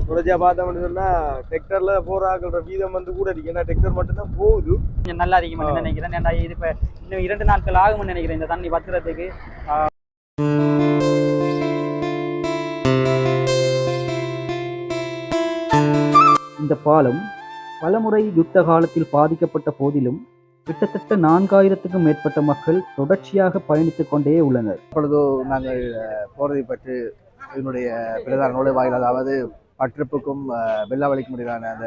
தொடர்ச்சியாக பார்த்தோம்னு சொன்னால் டெக்டரில் போகிறாங்கிற வீதம் வந்து கூட இருக்கு. ஏன்னா டெக்டர் மட்டும்தான் போகுது. கொஞ்சம் நல்லா இருக்கும்னு நினைக்கிறேன். ஏன்னா இது இப்போ இன்னும் 2 நாட்கள் ஆகும்னு நினைக்கிறேன் இந்த தண்ணி வத்துறதுக்கு. இந்த பாலம் பலமுறை யுத்த காலத்தில் பாதிக்கப்பட்ட போதிலும் கிட்டத்தட்ட 4000க்கும் மேற்பட்ட மக்கள் தொடர்ச்சியாக பயணித்துக் கொண்டே உள்ளனர். அப்பொழுது நாங்கள் போறதை பற்றி இதனுடைய பிரதான நுழைவாயில், அதாவது பற்றிப்புக்கும் வெள்ளாவளிக்கும் இடையிலான அந்த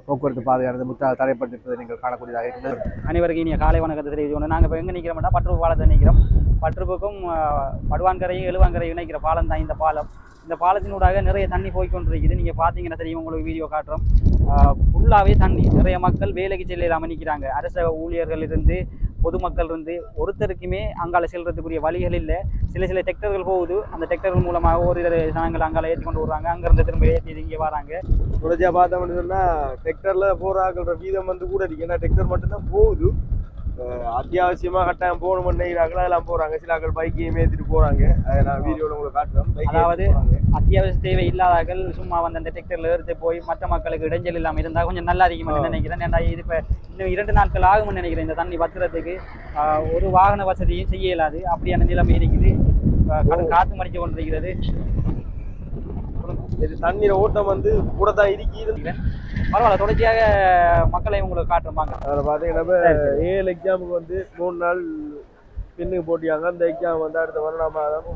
போக்குவரத்து பாதையானது முற்றாக தடைப்பட்டிருப்பதை நீங்கள் காணக்கூடியதாக இருக்கிறது. அனைவருக்கும் இனிய காலை வணக்கத்தை தெரிவித்துக்கொண்டு நாங்கள் இப்போ எங்கே நிற்கிறோம்னா பற்றுப்பு பாலத்தை நிற்கிறோம். பற்றுப்புக்கும் படுவான்கரையும் எழுவான்கரையும் இணைக்கிற பாலம் தான் இந்த பாலம். இந்த பாலத்தினூடாக நிறைய தண்ணி போய்கொண்டிருக்குது. நீங்கள் பார்த்தீங்கன்னா தெரியும், உங்களுக்கு வீடியோ காட்டுறோம். ஃபுல்லாகவே தண்ணி, நிறைய மக்கள் வேலைக்கு செல்லாமல் நிற்கிறாங்க. அரச ஊழியர்கள் இருந்து பொதுமக்கள் இருந்து ஒருத்தருக்குமே அங்கால செல்றதுக்குரிய வழிகள் இல்லை. சில டெக்டர்கள் போகுது. அந்த டெக்டர்கள் மூலமாக ஓரிரு ஜனங்கள் அங்கால ஏற்றி கொண்டு வருவாங்க. அங்கேருந்து திரும்ப ஏற்றி இங்கே வராங்க. தொடர்ச்சியாக பார்த்தோம்னு சொன்னால் டெக்டரில் போகிறாங்கிற வீதம் வந்து கூட இருக்கு. ஏன்னா டெக்டர் மட்டும்தான் போகுது. அத்தியாவசியமாக கட்டாயம் போகணும் நினைக்கிறாங்களா எல்லாம் போகிறாங்க. சில ஆக்கள் பைக்கையும் ஏற்றிட்டு போகிறாங்க. அதை நான் வீடியோவில் உங்களுக்கு காட்டுறோம். அதாவது அத்தியாவசிய தேவை இல்லாதார்கள் சும்மா வந்து அந்த டெக்டரில் எடுத்து போய் மற்ற மக்களுக்கு இடைஞ்சல் இல்லாமல் இருந்தால் கொஞ்சம் நல்லா இருக்கும்னு நினைக்கிறேன். ஏன்னா இது இப்போ இன்னும் 2 நாட்கள் ஆகும்னு நினைக்கிறேன் இந்த தண்ணி வத்துறதுக்கு. ஒரு வாகன வசதியும் செய்ய இயலாது. அப்படியான நிலைமை இருக்குது. காற்று மடித்து கொண்டிருக்கிறது. இது தண்ணீர் ஓட்டம் வந்து கூட தான் இருக்கு. பரவாயில்ல, தொடர்ச்சியாக மக்களை உங்களுக்கு காட்டுவாங்க. அதில் பார்த்தீங்கன்னா 7 எக்ஸாமுக்கு வந்து 3 நாள் பின்னுக்கு போட்டியாங்க. அந்த எக்ஸாம் வந்து அடுத்த வருடம் மாதம்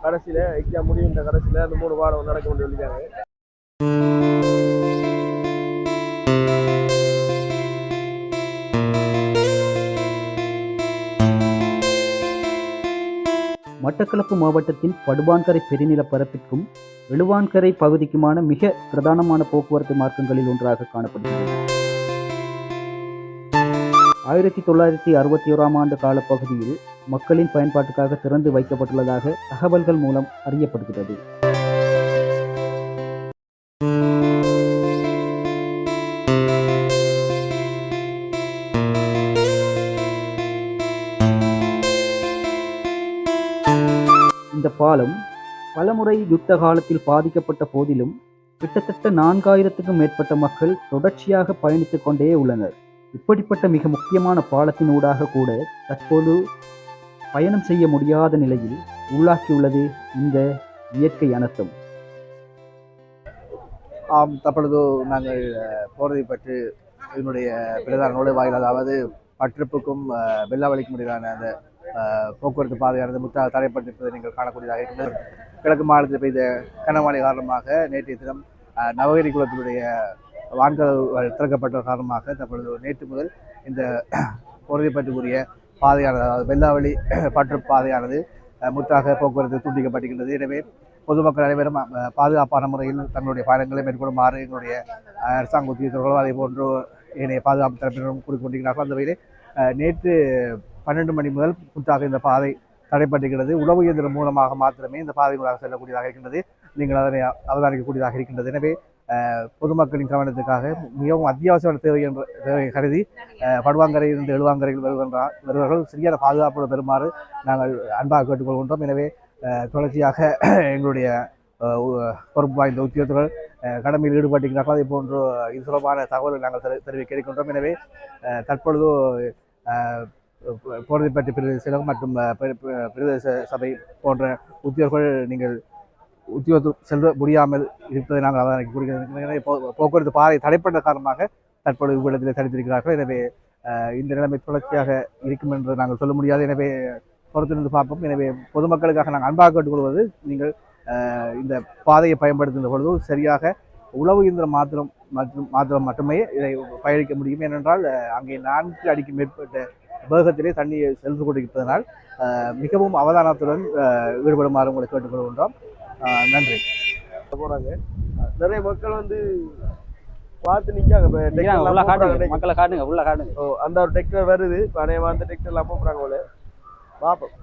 கடைசியில் எக்ஸாம் முடியும். இந்த கடைசியில் அந்த 3 பாடம் நடக்க வேண்டிய சொல்லிட்டாங்க. மட்டக்களப்பு மாவட்டத்தின் படுவான்கரை பெருநிலப்பரப்பிற்கும் எழுவான்கரை பகுதிக்குமான மிக பிரதானமான போக்குவரத்து மார்க்கங்களில் ஒன்றாக காணப்படுகிறது. 1961ஆம் ஆண்டு காலப்பகுதியில் மக்களின் பயன்பாட்டுக்காக திறந்து வைக்கப்பட்டுள்ளதாக தகவல்கள் மூலம் அறியப்படுகிறது. இந்த பாலம் பலமுறை யுத்த காலத்தில் பாதிக்கப்பட்ட போதிலும் கிட்டத்தட்ட 4000க்கும் மேற்பட்ட மக்கள் தொடர்ச்சியாக பயணித்துக் கொண்டே உள்ளனர். இப்படிப்பட்ட மிக முக்கியமான பாலத்தின் ஊடாக கூட தற்போது பயணம் செய்ய முடியாத நிலையில் உள்ளாக்கியுள்ளது இந்த இயற்கை அனர்த்தம். தற்பொழுது நாங்கள் போறதை பற்றி இதனுடைய பிரதான நுழைவாயில், அதாவது பற்றிப்புக்கும் வெள்ளாவளிக்கும் இடையிலான அந்த போக்குவரத்து பாதையானது முற்றாக தடைப்பட்டிருப்பதை நீங்கள் காணக்கூடியதாக இருக்கிறது. கிழக்கு மாநிலத்தில் பெய்த கனமழை காரணமாக நேற்றைய தினம் நவகிரி குளத்தினுடைய வான்கதவுகள் திறக்கப்பட்ட காரணமாக தற்பொழுது நேற்று முதல் இந்த போறதை பற்றிய பாதையானது, அதாவது வெள்ளாவளி பற்று பாதையானது முற்றாக போக்குவரத்து துண்டிக்கப்பட்டிருக்கின்றது. எனவே பொதுமக்கள் அனைவரும் பாதுகாப்பான முறையில் தங்களுடைய பயணங்களை மேற்கொள்ளுமாறு எங்களுடைய அரசாங்க உத்தியோகத்தர்களோ அதே போன்று ஏனைய பாதுகாப்பு தரப்பினரும் கூறிக்கொண்டிருக்கிறார்கள். அந்த வகையில் நேற்று 12 மணி முதல் முற்றாக இந்த பாதை தடைப்பட்டிருக்கிறது. உளவு இயந்திரம் மூலமாக மாத்திரமே இந்த பாதைகளாக செல்லக்கூடியதாக இருக்கின்றது. நீங்கள் அதனை அவதானிக்கக்கூடியதாக இருக்கின்றது. எனவே பொதுமக்களின் கவனத்துக்காக மிகவும் அத்தியாவசியமான தேவை கருதி படுவாங்கரையிலிருந்து எழுவாங்கரையில் வருவர்கள் சரியான பாதுகாப்போடு பெறுமாறு நாங்கள் அன்பாக கேட்டுக்கொள்கின்றோம். எனவே தொடர்ச்சியாக எங்களுடைய பொறுப்பு வாய்ந்த உத்தியோகத்தர்கள் கடமையில் ஈடுபட்டிருக்கிறார்கள். அதே போன்று இது தொடர்பான தகவலை நாங்கள் தெரிவிக்க இருக்கின்றோம். எனவே தற்பொழுது போறதை பற்றி பிரதேச செயலகம் மற்றும் பிரதேச சபை போன்ற உத்தியோகர்கள் நீங்கள் உத்தியோகம் செல்ல முடியாமல் இருப்பதை நாங்கள் அவதானிக்கக்கூடிய போக்குவரத்து பாதை தடைப்பட்ட காரணமாக தற்பொழுது இவ்விடத்தில் தடுத்திருக்கிறார்கள். எனவே இந்த நிலைமை தொடர்ச்சியாக இருக்கும் என்று நாங்கள் சொல்ல முடியாது. எனவே பொறுத்திருந்து பார்ப்போம். எனவே பொதுமக்களுக்காக நாங்கள் அன்பாக கேட்டுக்கொள்வது, நீங்கள் இந்த பாதையை பயன்படுத்துகின்ற பொழுது சரியாக உளவு இயந்திரம் மாத்திரம் மட்டுமே இதை பயணிக்க முடியும். ஏனென்றால் அங்கே 4 அடிக்கு மேற்பட்ட வேகத்திலே தண்ணி சென்று கொண்டிருப்பதனால் மிகவும் அவதானத்துடன் ஈடுபடுமாறு உங்களை கேட்டுக்கொள்கின்றோம். நன்றி. போறாங்க நிறைய மக்கள் வந்து பார்த்து நிற்காங்க. மக்களை காட்டுங்க, உள்ள காட்டுங்க. அந்த ஒரு டெக்டர் வருது. அந்த டெக்டர் எல்லாம் போறாங்க போல. பார்ப்போம்.